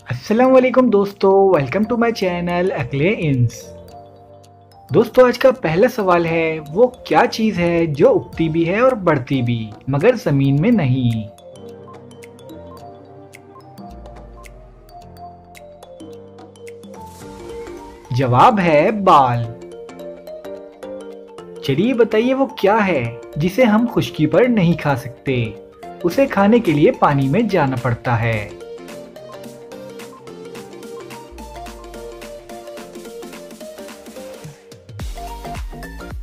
अस्सलाम वालेकुम दोस्तों, वेलकम टू माय चैनल अकले इंस। दोस्तों आज का पहला सवाल है, वो क्या चीज़ है जो उगती भी है और बढ़ती भी मगर ज़मीन में नहीं। जवाब है बाल। चलिए बताइए वो क्या है जिसे हम खुश्की पर नहीं खा सकते, उसे खाने के लिए पानी में जाना पड़ता है।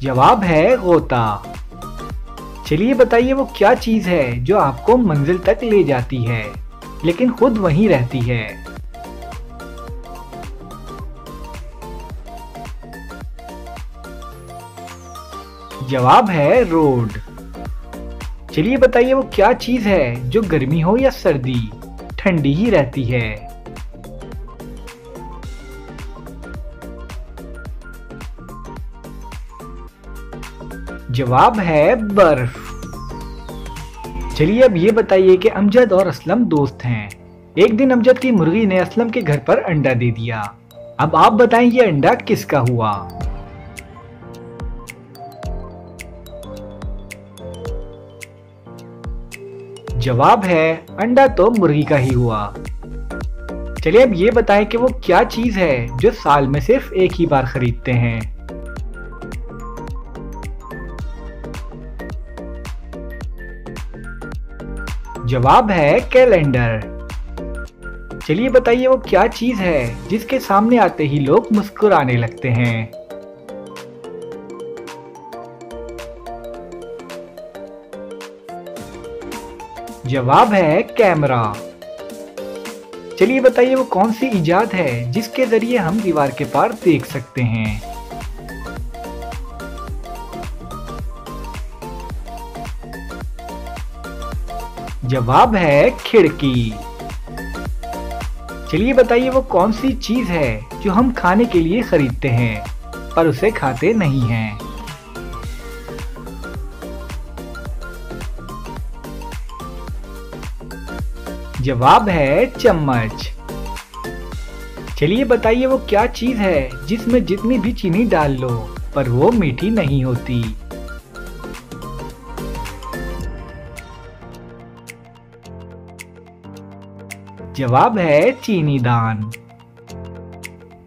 जवाब है गोता। चलिए बताइए वो क्या चीज़ है जो आपको मंजिल तक ले जाती है लेकिन खुद वहीं रहती है। जवाब है रोड। चलिए बताइए वो क्या चीज़ है जो गर्मी हो या सर्दी ठंडी ही रहती है। जवाब है बर्फ। चलिए अब ये बताइए कि अमजद और असलम दोस्त हैं। एक दिन अमजद की मुर्गी ने असलम के घर पर अंडा दे दिया। अब आप बताएं ये अंडा किसका हुआ। जवाब है अंडा तो मुर्गी का ही हुआ। चलिए अब ये बताएं कि वो क्या चीज़ है जो साल में सिर्फ एक ही बार खरीदते हैं। जवाब है कैलेंडर। चलिए बताइए वो क्या चीज़ है जिसके सामने आते ही लोग मुस्कुराने लगते हैं। जवाब है कैमरा। चलिए बताइए वो कौन सी इजाद है जिसके जरिए हम दीवार के पार देख सकते हैं। जवाब है खिड़की। चलिए बताइए वो कौन सी चीज है जो हम खाने के लिए खरीदते हैं पर उसे खाते नहीं हैं। जवाब है चम्मच। चलिए बताइए वो क्या चीज है जिसमें जितनी भी चीनी डाल लो पर वो मीठी नहीं होती। जवाब है चीनी दान।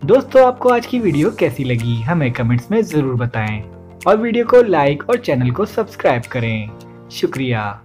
दोस्तों आपको आज की वीडियो कैसी लगी हमें कमेंट्स में जरूर बताएं और वीडियो को लाइक और चैनल को सब्सक्राइब करें। शुक्रिया।